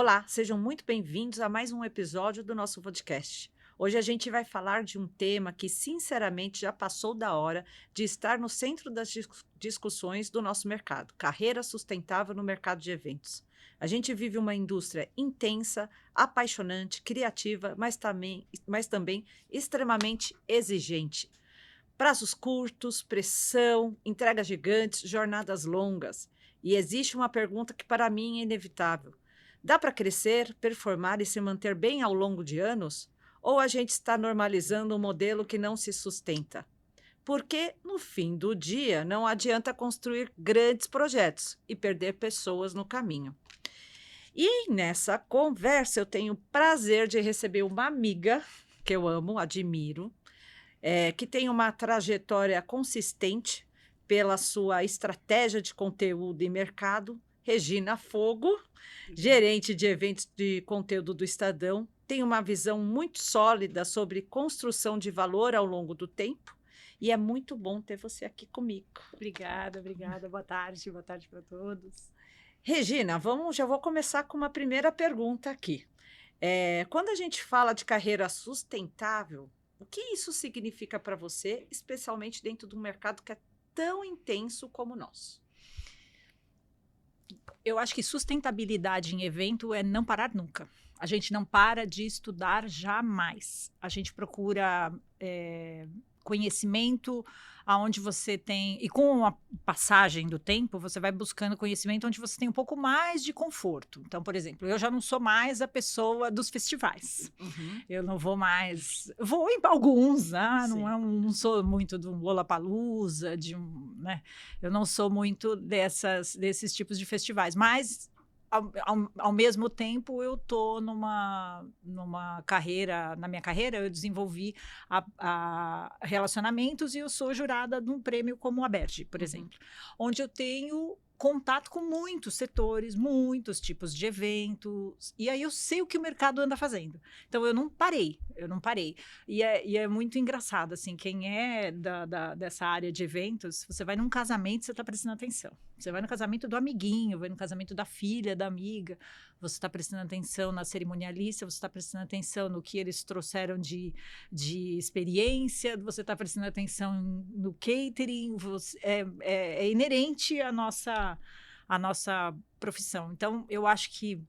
Olá, sejam muito bem-vindos a mais um episódio do nosso podcast. Hoje a gente vai falar de um tema que, sinceramente, já passou da hora de estar no centro das discussões do nosso mercado: carreira sustentável no mercado de eventos. A gente vive uma indústria intensa, apaixonante, criativa, mas também extremamente exigente. Prazos curtos, pressão, entregas gigantes, jornadas longas. E existe uma pergunta que para mim é inevitável: dá para crescer, performar e se manter bem ao longo de anos? Ou a gente está normalizando um modelo que não se sustenta? Porque, no fim do dia, não adianta construir grandes projetos e perder pessoas no caminho. E nessa conversa eu tenho o prazer de receber uma amiga que eu amo, admiro, que tem uma trajetória consistente pela sua estratégia de conteúdo e mercado. Regina Fogo, gerente de eventos de conteúdo do Estadão, tem uma visão muito sólida sobre construção de valor ao longo do tempo. E é muito bom ter você aqui comigo. Obrigada, obrigada. Boa tarde para todos. Regina, já vou começar com uma primeira pergunta aqui. Quando a gente fala de carreira sustentável, o que isso significa para você, especialmente dentro de um mercado que é tão intenso como o nosso? Eu acho que sustentabilidade em evento é não parar nunca. A gente não para de estudar jamais. A gente procura conhecimento aonde você tem... E com a passagem do tempo, você vai buscando conhecimento onde você tem um pouco mais de conforto. Então, por exemplo, eu já não sou mais a pessoa dos festivais. Uhum. Eu não vou mais... Vou em alguns, Sim. não sou muito do Lollapalooza, né? Eu não sou muito desses tipos de festivais, mas ao mesmo tempo eu estou numa carreira, na minha carreira eu desenvolvi relacionamentos e eu sou jurada de um prêmio como o Aberge, por exemplo, onde eu tenho contato com muitos setores, muitos tipos de eventos, e aí eu sei o que o mercado anda fazendo. Então eu não parei. E é muito engraçado, assim, quem é dessa área de eventos, você vai num casamento, você está prestando atenção. Você vai no casamento do amiguinho, vai no casamento da filha, da amiga, você está prestando atenção na cerimonialista, você está prestando atenção no que eles trouxeram de experiência, você está prestando atenção no catering, é inerente à nossa profissão. Então, eu acho que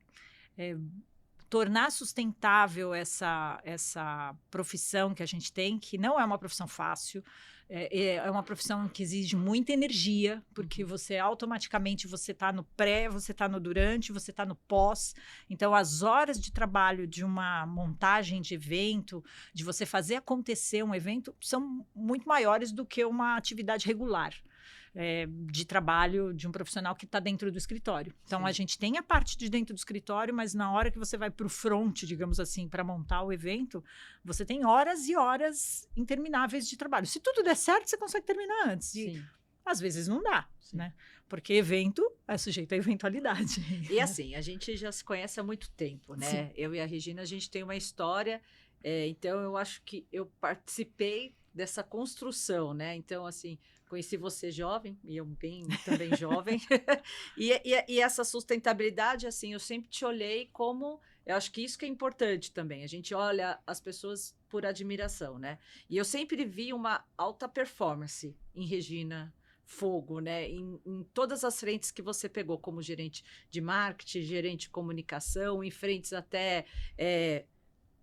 tornar sustentável essa profissão que a gente tem, que não é uma profissão fácil, é uma profissão que exige muita energia, porque você automaticamente você está no pré, você está no durante, você está no pós. Então, as horas de trabalho de uma montagem de evento, de você fazer acontecer um evento, são muito maiores do que uma atividade regular. De trabalho de um profissional que está dentro do escritório. Então, Sim. a gente tem a parte de dentro do escritório, mas na hora que você vai para o front, digamos assim, para montar o evento, você tem horas e horas intermináveis de trabalho. Se tudo der certo, você consegue terminar antes. Sim. Às vezes não dá, né? Porque evento é sujeito à eventualidade. E assim, a gente já se conhece há muito tempo, né? Sim. Eu e a Regina, a gente tem uma história, então eu acho que eu participei dessa construção, né? Então, assim, conheci você jovem, e eu bem também jovem, e essa sustentabilidade, assim, eu sempre te olhei como, eu acho que isso que é importante também, a gente olha as pessoas por admiração, né? E eu sempre vi uma alta performance em Regina Fogo, né? Em todas as frentes que você pegou, como gerente de marketing, gerente de comunicação, em frentes até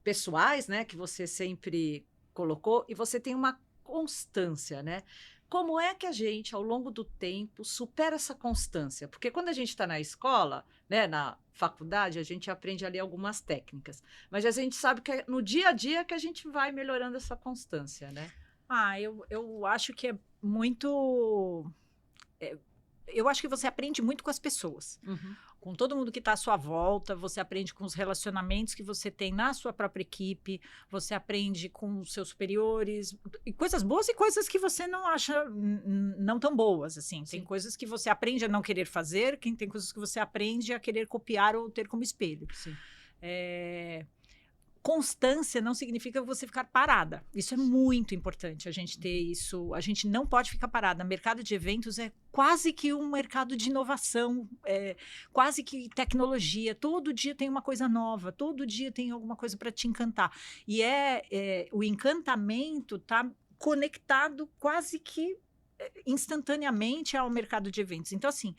pessoais, né? Que você sempre colocou, e você tem uma constância, né? Como é que a gente, ao longo do tempo, supera essa constância? Porque quando a gente está na escola, né, na faculdade, a gente aprende ali algumas técnicas, mas a gente sabe que é no dia a dia que a gente vai melhorando essa constância, né? Eu acho que é muito... eu acho que você aprende muito com as pessoas. Com todo mundo que está à sua volta, você aprende com os relacionamentos que você tem na sua própria equipe, você aprende com os seus superiores, e coisas boas e coisas que você não acha não tão boas, assim. Sim. Tem coisas que você aprende a não querer fazer, tem coisas que você aprende a querer copiar ou ter como espelho. Sim. constância não significa você ficar parada. Isso é muito importante, a gente ter isso. A gente não pode ficar parada. O mercado de eventos é quase que um mercado de inovação, quase que tecnologia. Todo dia tem uma coisa nova, todo dia tem alguma coisa para te encantar. E o encantamento está conectado quase que instantaneamente ao mercado de eventos. Então, assim,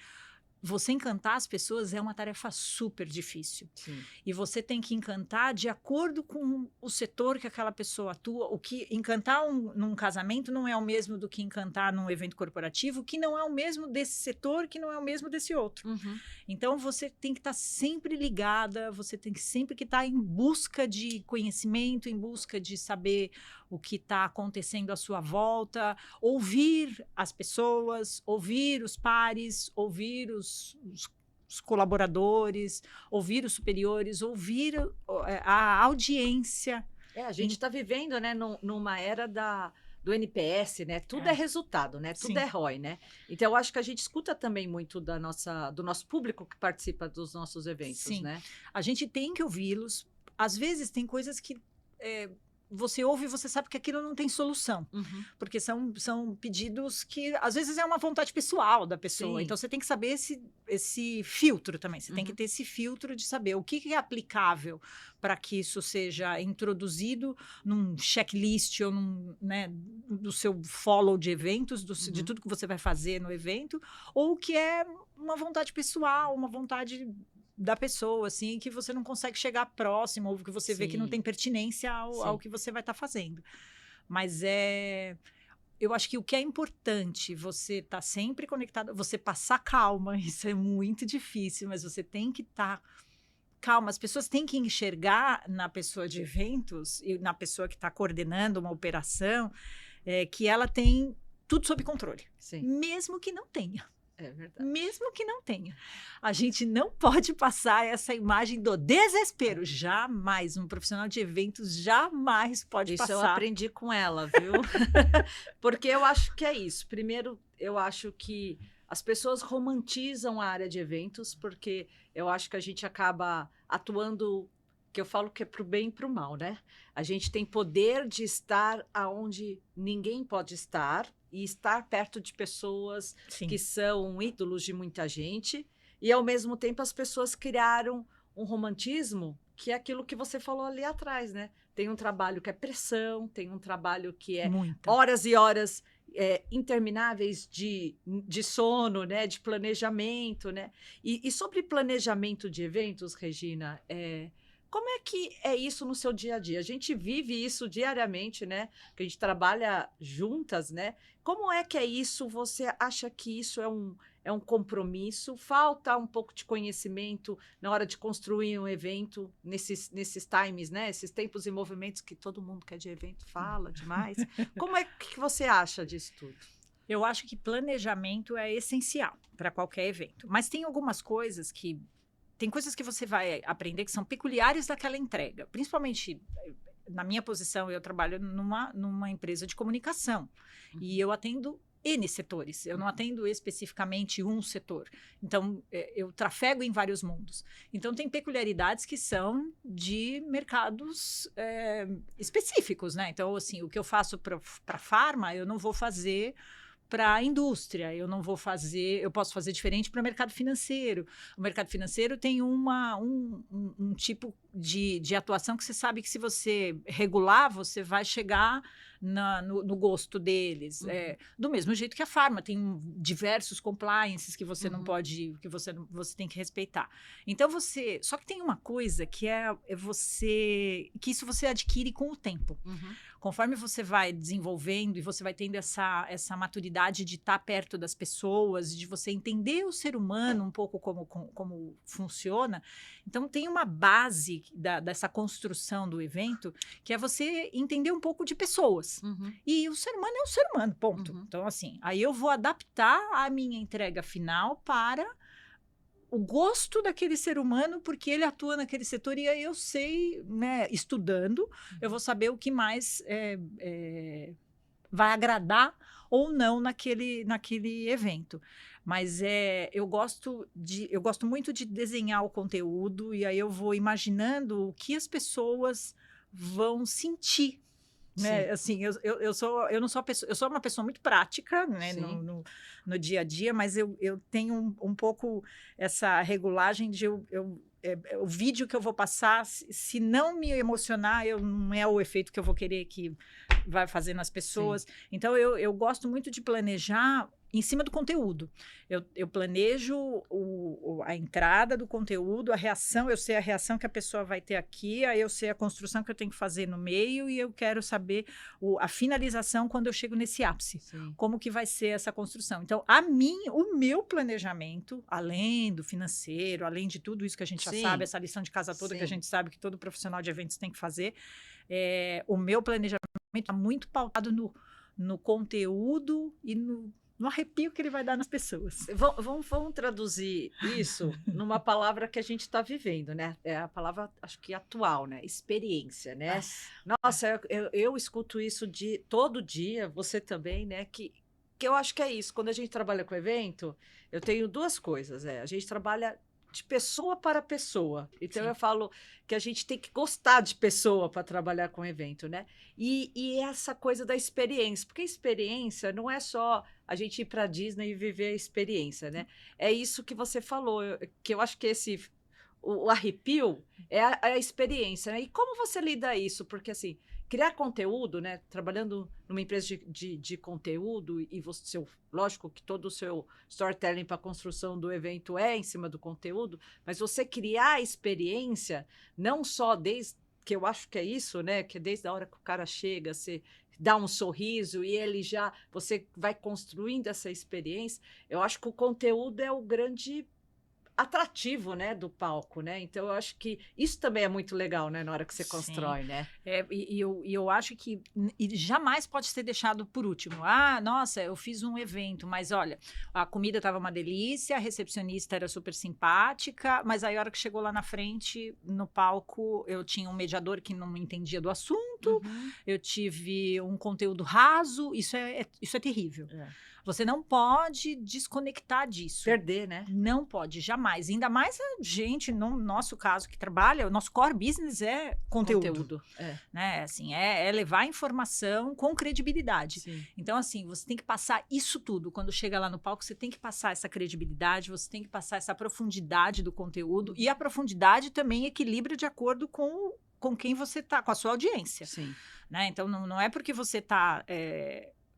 você encantar as pessoas é uma tarefa super difícil. Sim. E você tem que encantar de acordo com o setor que aquela pessoa atua. O que encantar num casamento não é o mesmo do que encantar num evento corporativo, que não é o mesmo desse setor, que não é o mesmo desse outro. Uhum. Então, você tem que estar sempre ligada, você tem que sempre que estar em busca de conhecimento, em busca de saber o que está acontecendo à sua volta, ouvir as pessoas, ouvir os pares, ouvir os colaboradores, ouvir os superiores, ouvir a audiência. A gente está vivendo, né, numa era do NPS, né? Tudo é resultado, né? Tudo Sim. é ROI, né? Então, eu acho que a gente escuta também muito do nosso público que participa dos nossos eventos, Sim. né? A gente tem que ouvi-los. Às vezes, tem coisas que você ouve e você sabe que aquilo não tem solução. Uhum. Porque são pedidos que, às vezes, é uma vontade pessoal da pessoa. Sim. Então, você tem que saber esse filtro também. Você tem que ter esse filtro de saber o que é aplicável para que isso seja introduzido num checklist ou do seu follow de eventos, de tudo que você vai fazer no evento, ou o que é uma vontade pessoal, uma vontade da pessoa, assim, que você não consegue chegar próximo, ou que você vê que não tem pertinência ao que você vai estar fazendo. Mas eu acho que o que é importante, você estar sempre conectado, você passar calma, isso é muito difícil, mas você tem que estar calma. As pessoas têm que enxergar na pessoa de eventos, e na pessoa que está coordenando uma operação, que ela tem tudo sob controle. Sim. Mesmo que não tenha. É verdade. Mesmo que não tenha. A gente não pode passar essa imagem do desespero. Jamais. Um profissional de eventos jamais pode passar. Isso eu aprendi com ela, viu? Porque eu acho que é isso. Primeiro, eu acho que as pessoas romantizam a área de eventos, porque eu acho que a gente acaba atuando, que eu falo que é para o bem e para o mal, né? A gente tem poder de estar aonde ninguém pode estar, e estar perto de pessoas que são ídolos de muita gente, e ao mesmo tempo as pessoas criaram um romantismo, que é aquilo que você falou ali atrás, né? Tem um trabalho que é pressão, tem um trabalho que é horas e horas intermináveis de sono, né? De planejamento, né? E sobre planejamento de eventos, Regina, como é que é isso no seu dia a dia? A gente vive isso diariamente, né? Que a gente trabalha juntas, né? Como é que é isso? Você acha que isso é um compromisso? Falta um pouco de conhecimento na hora de construir um evento, nesses times, né? Esses tempos e movimentos que todo mundo que é de evento fala demais. Como é que você acha disso tudo? Eu acho que planejamento é essencial para qualquer evento. Mas tem algumas coisas que... Tem coisas que você vai aprender que são peculiares daquela entrega. Principalmente, na minha posição, eu trabalho numa empresa de comunicação. E eu atendo N setores. Eu não atendo especificamente um setor. Então, eu trafego em vários mundos. Então, tem peculiaridades que são de mercados específicos, né? Então, assim, o que eu faço para farma, eu não vou fazer para a indústria, eu posso fazer diferente para o mercado financeiro. O mercado financeiro tem um tipo de atuação que você sabe que se você regular, você vai chegar no gosto deles. Do mesmo jeito que a farma, tem diversos compliances que você não pode, que você tem que respeitar. Então só que tem uma coisa que que isso você adquire com o tempo. Conforme você vai desenvolvendo e você vai tendo essa maturidade de estar perto das pessoas, de você entender o ser humano um pouco como funciona. Então, tem uma base dessa construção do evento, que é você entender um pouco de pessoas. E o ser humano é um ser humano, ponto. Então, assim, aí eu vou adaptar a minha entrega final para o gosto daquele ser humano, porque ele atua naquele setor, e aí eu sei, né, estudando, eu vou saber o que mais vai agradar ou não naquele evento. Mas eu gosto muito de desenhar o conteúdo, e aí eu vou imaginando o que as pessoas vão sentir. Né? Assim, eu não sou eu sou uma pessoa muito prática, né? No dia a dia, mas eu tenho um pouco essa regulagem de o vídeo que eu vou passar, se não me emocionar, não é o efeito que eu vou querer que vai fazer nas pessoas. Sim. Então, eu gosto muito de planejar em cima do conteúdo. Eu planejo a entrada do conteúdo, a reação, eu sei a reação que a pessoa vai ter aqui, aí eu sei a construção que eu tenho que fazer no meio e eu quero saber a finalização quando eu chego nesse ápice. Sim. Como que vai ser essa construção. Então, o meu planejamento, além do financeiro, além de tudo isso que a gente já sabe, essa lição de casa toda que a gente sabe que todo profissional de eventos tem que fazer, o meu planejamento está muito pautado no conteúdo e no arrepio que ele vai dar nas pessoas. Vamos traduzir isso numa palavra que a gente está vivendo, né? É a palavra, acho que atual, né? Experiência, né? Nossa, eu escuto isso todo dia, você também, né? Que eu acho que é isso. Quando a gente trabalha com evento, eu tenho duas coisas. A gente trabalha de pessoa para pessoa. Então, eu falo que a gente tem que gostar de pessoa para trabalhar com evento, né? E essa coisa da experiência, porque experiência não é só a gente ir para a Disney e viver a experiência, né? É isso que você falou, que eu acho que o arrepio é a experiência, né? E como você lida isso? Porque, assim, criar conteúdo, né? Trabalhando numa empresa de conteúdo e você, lógico que todo o seu storytelling para a construção do evento é em cima do conteúdo, mas você criar a experiência, não só desde, que eu acho que é isso, né? Que é desde a hora que o cara chega, você dá um sorriso e você vai construindo essa experiência. Eu acho que o conteúdo é o grande atrativo, né, do palco, né? Então eu acho que isso também é muito legal, né, na hora que você constrói, né? Eu acho que jamais pode ser deixado por último. Nossa, eu fiz um evento, mas olha, a comida estava uma delícia, a recepcionista era super simpática, mas aí a hora que chegou lá na frente, no palco, eu tinha um mediador que não entendia do assunto, eu tive um conteúdo raso, isso é terrível. Você não pode desconectar disso. Perder, né? Não pode, jamais. Ainda mais a gente, no nosso caso, que trabalha, o nosso core business é conteúdo. Né? Assim, é levar informação com credibilidade. Sim. Então, assim, você tem que passar isso tudo. Quando chega lá no palco, você tem que passar essa credibilidade, você tem que passar essa profundidade do conteúdo. E a profundidade também equilibra de acordo com quem você está, com a sua audiência. Sim. Né? Então, não é porque você está...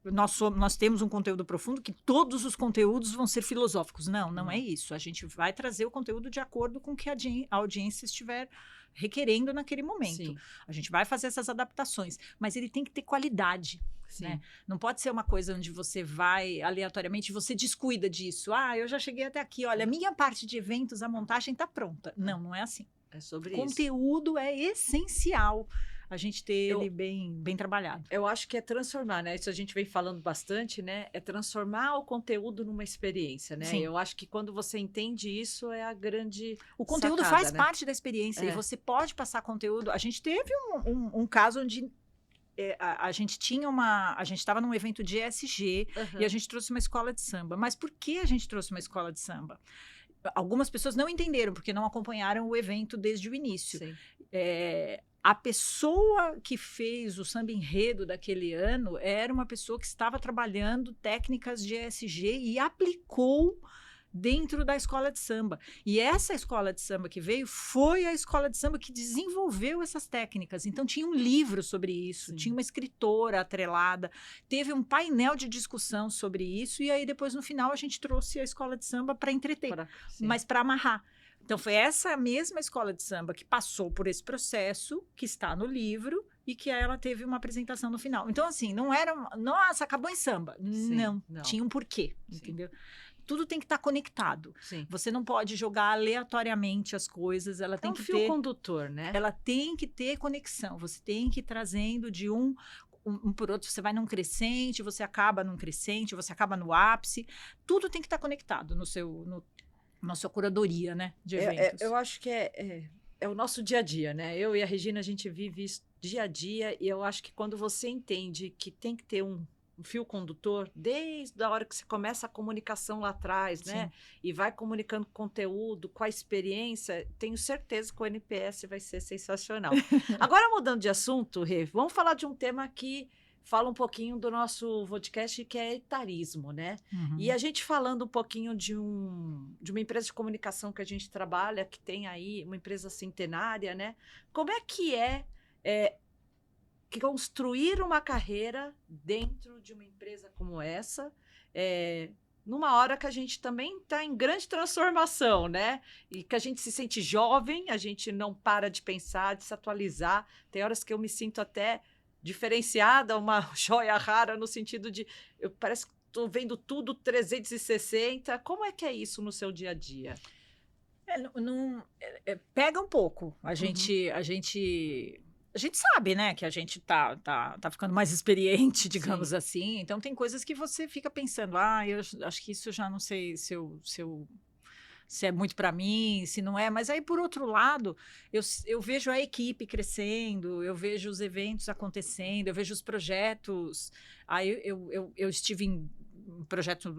Nós temos um conteúdo profundo que todos os conteúdos vão ser filosóficos. Não é isso. A gente vai trazer o conteúdo de acordo com o que a audiência estiver requerendo naquele momento. Sim. A gente vai fazer essas adaptações, mas ele tem que ter qualidade. Né? Não pode ser uma coisa onde você vai aleatoriamente, você descuida disso. Eu já cheguei até aqui, olha, a minha parte de eventos, a montagem está pronta. Não é assim. É sobre isso. Conteúdo é essencial a gente ter ele bem trabalhado. Eu acho que é transformar, né? Isso a gente vem falando bastante, né? É transformar o conteúdo numa experiência, né? Sim. Eu acho que quando você entende isso, é a grande O conteúdo sacada, faz né? parte da experiência e você pode passar conteúdo. A gente teve um caso onde a gente estava num evento de ESG e a gente trouxe uma escola de samba. Mas por que a gente trouxe uma escola de samba? Algumas pessoas não entenderam, porque não acompanharam o evento desde o início. Sim. A pessoa que fez o samba enredo daquele ano era uma pessoa que estava trabalhando técnicas de ESG e aplicou dentro da escola de samba. E essa escola de samba que veio foi a escola de samba que desenvolveu essas técnicas. Então, tinha um livro sobre isso, tinha uma escritora atrelada, teve um painel de discussão sobre isso, e aí depois, no final, a gente trouxe a escola de samba para entreter, mas para amarrar. Então, foi essa mesma escola de samba que passou por esse processo, que está no livro, e que ela teve uma apresentação no final. Então, assim, não era... Nossa, acabou em samba. Não, tinha um porquê, entendeu? Tudo tem que estar conectado. Sim. Você não pode jogar aleatoriamente as coisas. Ela tem que ter... É um fio condutor, né? Ela tem que ter conexão. Você tem que ir trazendo de um por outro. Você vai num crescente, você acaba num crescente, você acaba no ápice. Tudo tem que estar conectado na sua curadoria, né, de eventos. Eu acho que é o nosso dia a dia, né? Eu e a Regina, a gente vive isso dia a dia, e eu acho que quando você entende que tem que ter fio condutor desde a hora que você começa a comunicação lá atrás, né? Sim. E vai comunicando conteúdo, com a experiência, tenho certeza que o NPS vai ser sensacional. Agora, mudando de assunto, Rê, vamos falar de um tema que fala um pouquinho do nosso podcast, que é etarismo, né? E Uhum. a gente falando um pouquinho de uma empresa de comunicação que a gente trabalha, que tem aí uma empresa centenária, né? Como é que construir uma carreira dentro de uma empresa como essa, numa hora que a gente também está em grande transformação, né? E que a gente se sente jovem, a gente não para de pensar, de se atualizar. Tem horas que eu me sinto até diferenciada, uma joia rara, no sentido de eu parece que estou vendo tudo 360. Como é que é isso no seu dia a dia? Pega um pouco. Uhum. A gente sabe, né, que a gente tá ficando mais experiente, Sim. digamos assim. Então tem coisas que você fica pensando, eu acho que isso eu já não sei se é muito para mim, se não é. Mas aí, por outro lado, eu vejo a equipe crescendo, eu vejo os eventos acontecendo, eu vejo os projetos. Aí eu estive em um projeto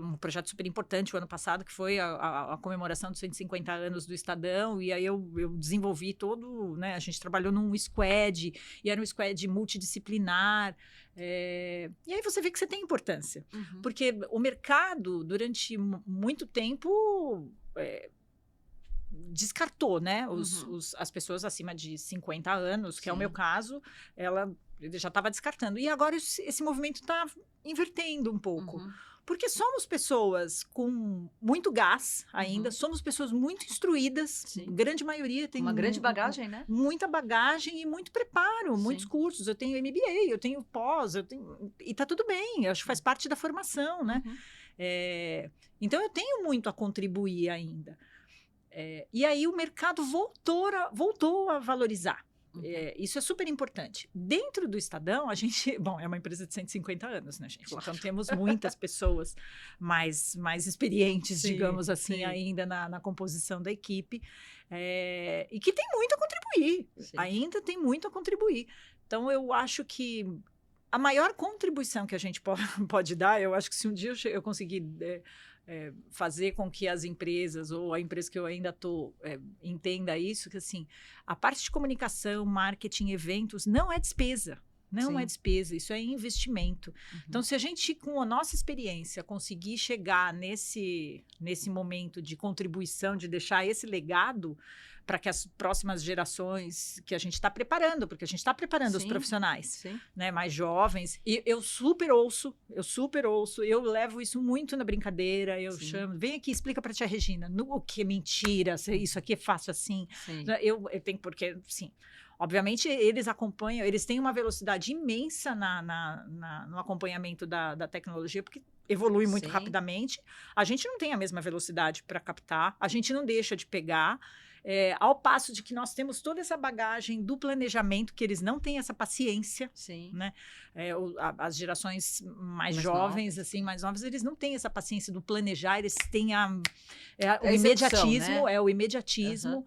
super importante o ano passado, que foi a comemoração dos 150 anos do Estadão, e aí eu desenvolvi todo, né, a gente trabalhou num squad, e era um squad multidisciplinar, e aí você vê que você tem importância, Uhum. porque o mercado, durante muito tempo, descartou, né, Uhum. as pessoas acima de 50 anos, que é o meu Sim. caso, ela já estava descartando. E agora esse movimento está invertendo um pouco. Uhum. Porque somos pessoas com muito gás ainda, Uhum. somos pessoas muito instruídas, Sim. grande maioria Com tem uma grande bagagem, né? muita bagagem e muito preparo, muitos Sim. cursos. Eu tenho MBA, eu tenho pós, e tá tudo bem, eu acho que faz parte da formação, né? Uhum. Então eu tenho muito a contribuir ainda. E aí o mercado voltou a valorizar. Uhum. Isso é super importante. Dentro do Estadão, a gente. Bom, é uma empresa de 150 anos, né, gente? Claro. Então temos muitas pessoas mais experientes, Sim, digamos assim, sim, ainda na composição da equipe, e que tem muito a contribuir. sim. Ainda tem muito a contribuir. Então, eu acho que a maior contribuição que a gente pode dar, eu acho que se um dia eu conseguir fazer com que as empresas ou a empresa que eu ainda estou entenda isso, que assim, a parte de comunicação, marketing, eventos não é despesa. Não é Sim. despesa, isso é investimento. Então, Uhum. se a gente, com a nossa experiência, conseguir chegar nesse momento de contribuição, de deixar esse legado para que as próximas gerações que a gente está preparando, porque a gente está preparando os Sim, profissionais, sim. né, mais jovens. E eu super ouço, eu levo isso muito na brincadeira, eu Sim, chamo, vem aqui, explica para tia Regina, o que é mentira, isso aqui é fácil assim. sim. Eu tenho, porque, sim, obviamente eles acompanham, eles têm uma velocidade imensa no acompanhamento da tecnologia, porque evolui muito Sim, rapidamente. A gente não tem a mesma velocidade para captar, a gente não deixa de pegar. Ao passo de que nós temos toda essa bagagem do planejamento, que eles não têm essa paciência, sim. né? As gerações mais Mais jovens, novas. assim, mais novas, eles não têm essa paciência do planejar, eles têm É execução, né? o Aham. imediatismo.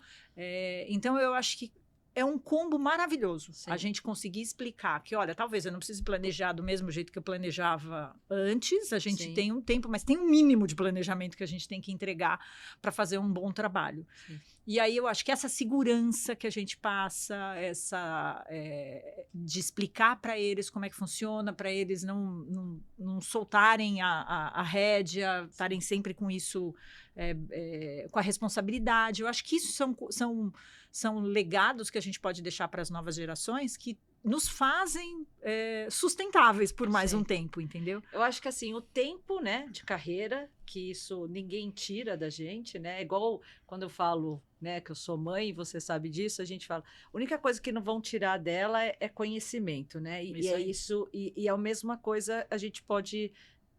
Então, eu acho que é um combo maravilhoso a Sim, gente conseguir explicar que, olha, talvez eu não precise planejar do mesmo jeito que eu planejava antes, a gente sim, tem um tempo, mas tem um mínimo de planejamento que a gente tem que entregar para fazer um bom trabalho. sim. E aí eu acho que essa segurança que a gente passa, de explicar para eles como é que funciona, para eles não soltarem a rédea, estarem sempre com isso, com a responsabilidade. Eu acho que isso são legados que a gente pode deixar para as novas gerações que nos fazem sustentáveis por mais um Sim. tempo, entendeu? Eu acho que assim, o tempo, né, de carreira, que isso ninguém tira da gente, né? Igual quando eu falo, né, que eu sou mãe, e você sabe disso, a gente fala, a única coisa que não vão tirar dela é conhecimento, né? E Isso é aí. isso, e a mesma coisa a gente pode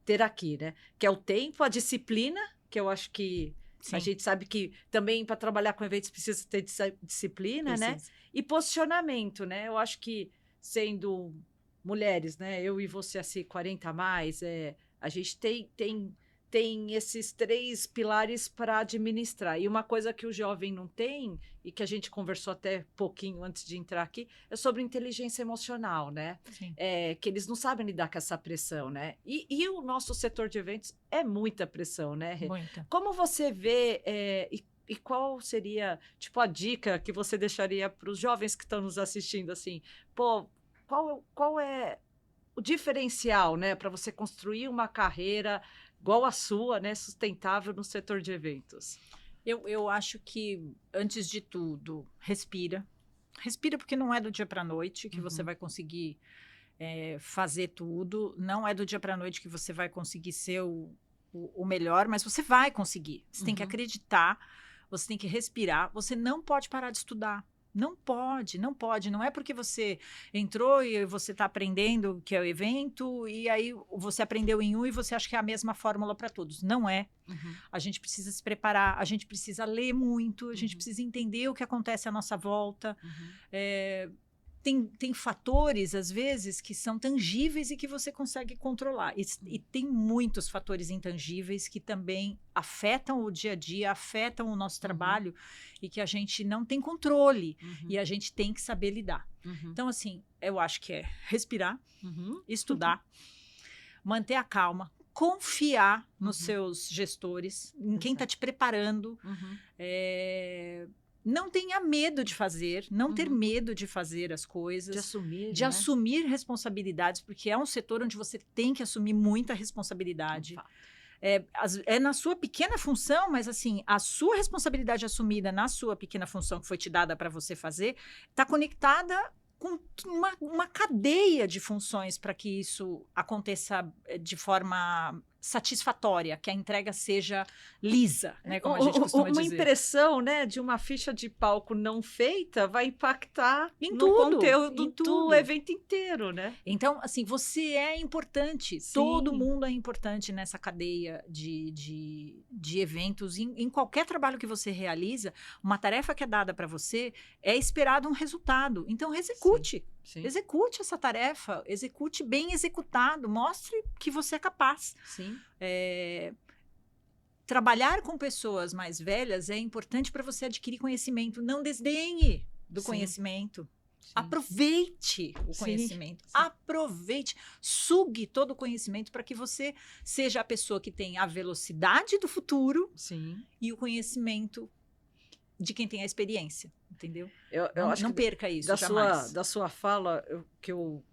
ter aqui, né? Que é o tempo, a disciplina, que eu acho que a Sim, gente sabe que também para trabalhar com eventos precisa ter disciplina, né? precisa. E posicionamento, né? Eu acho que sendo mulheres, né? Eu e você, assim, 40 a mais, a gente tem tem esses 3 pilares para administrar. E uma coisa que o jovem não tem, e que a gente conversou até pouquinho antes de entrar aqui, é sobre inteligência emocional, né? Sim. Que eles não sabem lidar com essa pressão, né? E o nosso setor de eventos é muita pressão, né, Rê? Muita. Como você vê, e qual seria, tipo, a dica que você deixaria para os jovens que estão nos assistindo, assim, pô, qual é o diferencial, né, para você construir uma carreira igual a sua, né, sustentável no setor de eventos? Eu acho que, antes de tudo, respira. Respira, porque não é do dia para a noite que você vai conseguir fazer tudo. Não é do dia para a noite que você vai conseguir ser o melhor, mas você vai conseguir. Você tem que acreditar, você tem que respirar. Você não pode parar de estudar. Não pode, não pode. Não é porque você entrou e você está aprendendo que é o evento, e aí você aprendeu em um e você acha que é a mesma fórmula para todos. Não é. A gente precisa se preparar, a gente precisa ler muito, a gente precisa entender o que acontece à nossa volta. Tem fatores, às vezes, que são tangíveis e que você consegue controlar. E tem muitos fatores intangíveis que também afetam o dia a dia, afetam o nosso trabalho e que a gente não tem controle. E a gente tem que saber lidar. Então, assim, eu acho que é respirar, estudar, manter a calma, confiar nos seus gestores, em quem está te preparando. Não tenha medo de fazer, não ter medo de fazer as coisas. De assumir, assumir responsabilidades, porque é um setor onde você tem que assumir muita responsabilidade. É na sua pequena função, mas assim, a sua responsabilidade assumida na sua pequena função que foi te dada para você fazer, está conectada com uma cadeia de funções para que isso aconteça de forma satisfatória, que a entrega seja lisa, né, como a gente costuma uma dizer. impressão, né, de uma ficha de palco não feita vai impactar no tudo, conteúdo em tudo. do evento inteiro, né? Então, assim, você é importante. Sim. Todo mundo é importante nessa cadeia de eventos. Em qualquer trabalho que você realiza, uma tarefa que é dada para você, é esperado um resultado. Então, execute. Sim. Execute essa tarefa, execute bem executado, mostre que você é capaz. Sim. Trabalhar com pessoas mais velhas é importante para você adquirir conhecimento. Não desdenhe do conhecimento. Sim. Aproveite o conhecimento. Sim. Aproveite. Sugue todo o conhecimento para que você seja a pessoa que tem a velocidade do futuro e o conhecimento de quem tem a experiência, entendeu? Eu acho não que perca isso, da sua fala, que eu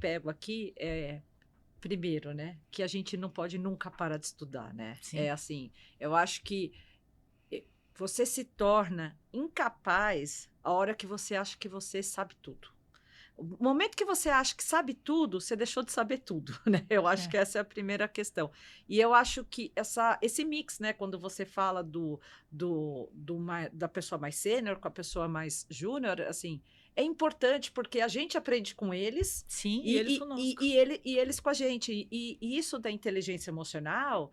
pego aqui primeiro, né, que a gente não pode nunca parar de estudar, né? Sim. É assim, eu acho que você se torna incapaz a hora que você acha que você sabe tudo. O momento que você acha que sabe tudo, você deixou de saber tudo, né? Eu acho que essa é a primeira questão. E eu acho que esse mix, né? Quando você fala da pessoa mais sênior com a pessoa mais júnior, assim, é importante porque a gente aprende com eles. Sim, e eles conosco. E eles com a gente. E isso da inteligência emocional,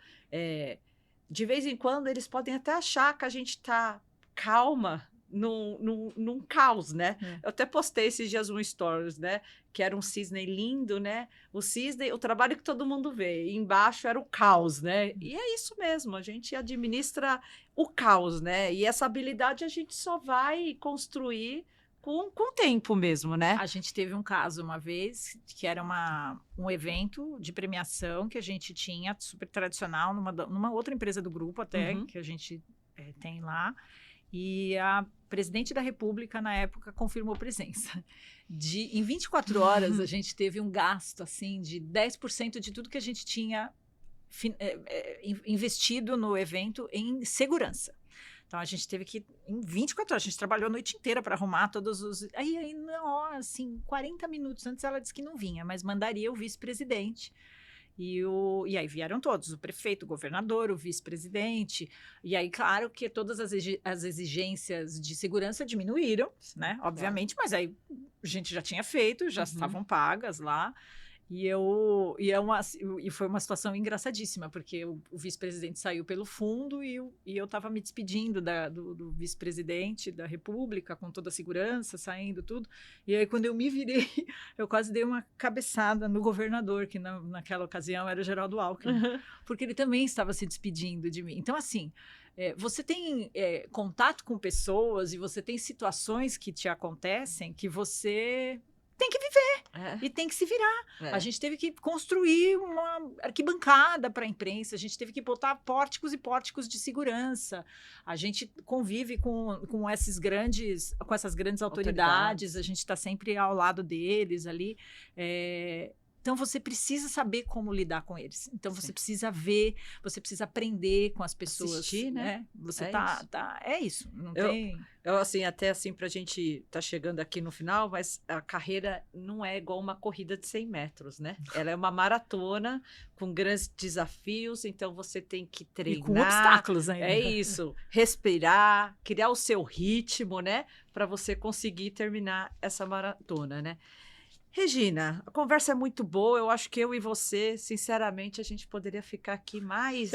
de vez em quando, eles podem até achar que a gente está calma num caos, né? Eu até postei esses dias um stories, né? Que era um cisne lindo, né? O cisne, o trabalho que todo mundo vê. E embaixo era o caos, né? E é isso mesmo, a gente administra o caos, né? E essa habilidade a gente só vai construir com o tempo mesmo, né? A gente teve um caso uma vez, que era um evento de premiação que a gente tinha, super tradicional, numa outra empresa do grupo até, que a gente tem lá. E a presidente da República, na época, confirmou presença. Em 24 horas, a gente teve um gasto assim, de 10% de tudo que a gente tinha investido no evento em segurança. Então, a gente teve que, em 24 horas, a gente trabalhou a noite inteira para arrumar todos os... Aí, assim, 40 minutos antes, ela disse que não vinha, mas mandaria o vice-presidente. E aí vieram todos, o prefeito, o governador, o vice-presidente. E aí, claro que todas as exigências de segurança diminuíram, né? Obviamente, mas aí a gente já tinha feito, já estavam pagas lá. E foi uma situação engraçadíssima, porque o vice-presidente saiu pelo fundo e eu estava me despedindo do vice-presidente da República, com toda a segurança, saindo tudo. E aí, quando eu me virei, eu quase dei uma cabeçada no governador, que naquela ocasião era o Geraldo Alckmin, porque ele também estava se despedindo de mim. Então, assim, você tem contato com pessoas e você tem situações que te acontecem que você tem que viver e tem que se virar. A gente teve que construir uma arquibancada para a imprensa, a gente teve que botar pórticos e pórticos de segurança. A gente convive com essas grandes autoridades, a gente está sempre ao lado deles ali. Então, você precisa saber como lidar com eles. Então, você precisa ver, você precisa aprender com as pessoas. Assistir, né? Você é isso. Não tem... Eu, assim, até assim, pra gente tá chegando aqui no final, mas a carreira não é igual uma corrida de 100 metros, né? Ela é uma maratona com grandes desafios, então você tem que treinar. E com obstáculos ainda. É isso. Respirar, criar o seu ritmo, né? Para você conseguir terminar essa maratona, né? Regina, a conversa é muito boa. Eu acho que eu e você, sinceramente, a gente poderia ficar aqui mais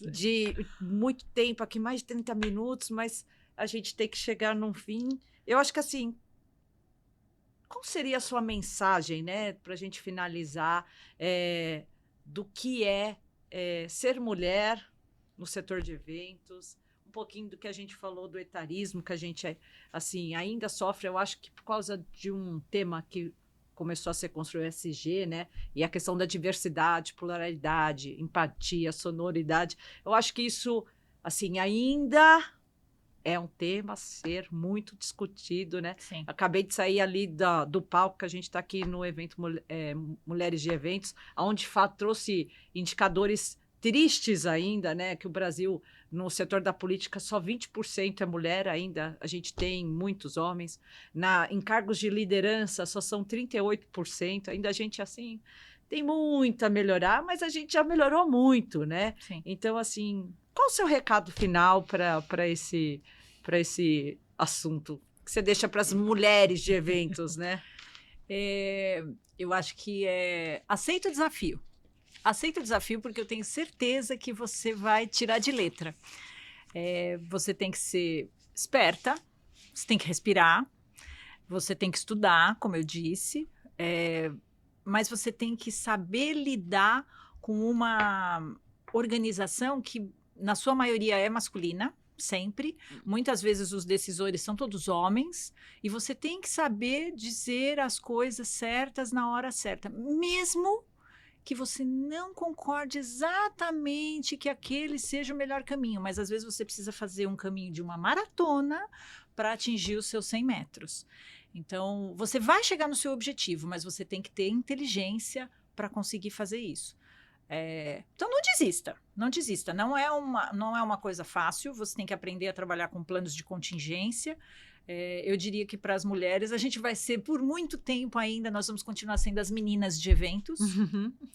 de muito tempo, aqui mais de 30 minutos, mas a gente tem que chegar num fim. Eu acho que assim, qual seria a sua mensagem, né, para a gente finalizar, do que é ser mulher no setor de eventos? Um pouquinho do que a gente falou do etarismo, que a gente assim ainda sofre. Eu acho que por causa de um tema que começou a ser construído o SG, né? E a questão da diversidade, pluralidade, empatia, sonoridade. Eu acho que isso, assim, ainda é um tema a ser muito discutido, né? Sim. Acabei de sair ali do palco, que a gente está aqui no evento Mulheres de Eventos, onde de fato trouxe indicadores tristes ainda, né? Que o Brasil, no setor da política, só 20% é mulher ainda. A gente tem muitos homens. Em cargos de liderança, só são 38%. Ainda a gente, assim, tem muito a melhorar, mas a gente já melhorou muito, né? Sim. Então, assim, qual o seu recado final para esse assunto que você deixa para as mulheres de eventos, né? Eu acho que aceita o desafio. Aceita o desafio, porque eu tenho certeza que você vai tirar de letra. Você tem que ser esperta, você tem que respirar, você tem que estudar, como eu disse, mas você tem que saber lidar com uma organização que, na sua maioria, é masculina, sempre. Muitas vezes os decisores são todos homens, e você tem que saber dizer as coisas certas na hora certa, mesmo que você não concorde exatamente que aquele seja o melhor caminho, mas às vezes você precisa fazer um caminho de uma maratona para atingir os seus 100 metros. Então, você vai chegar no seu objetivo, mas você tem que ter inteligência para conseguir fazer isso. Então, não desista, não desista. Não é uma coisa fácil, você tem que aprender a trabalhar com planos de contingência. Eu diria que para as mulheres, a gente vai ser, por muito tempo ainda, nós vamos continuar sendo as meninas de eventos,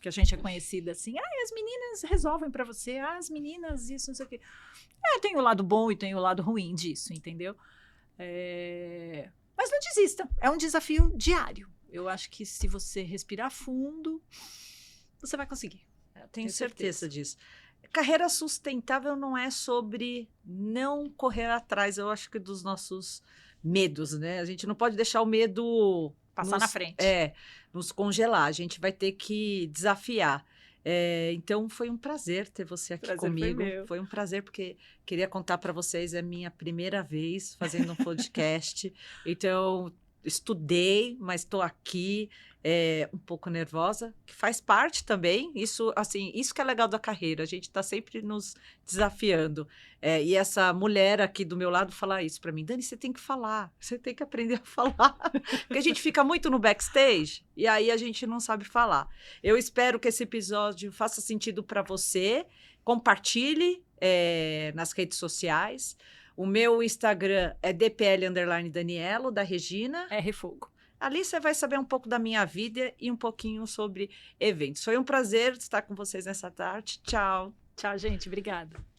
que a gente é conhecida assim, as meninas resolvem para você, as meninas isso, não sei o quê. Tem o lado bom e tem o lado ruim disso, entendeu? Mas não desista, é um desafio diário. Eu acho que se você respirar fundo, você vai conseguir. Eu tenho certeza disso. Carreira sustentável não é sobre não correr atrás, eu acho que dos nossos medos, né? A gente não pode deixar o medo passar na frente. Nos congelar, a gente vai ter que desafiar. Então, foi um prazer ter você aqui comigo. Foi um prazer, porque queria contar para vocês, é minha primeira vez fazendo um podcast. Então, estudei, mas estou aqui um pouco nervosa, que faz parte também. Isso, assim, isso que é legal da carreira, a gente está sempre nos desafiando. E essa mulher aqui do meu lado fala isso para mim: Dani, você tem que falar, você tem que aprender a falar, porque a gente fica muito no backstage e aí a gente não sabe falar. Eu espero que esse episódio faça sentido para você. Compartilhe nas redes sociais. O meu Instagram é dpl_Danielo, da Regina. Fogo. Ali você vai saber um pouco da minha vida e um pouquinho sobre eventos. Foi um prazer estar com vocês nessa tarde. Tchau. Tchau, gente. Obrigada.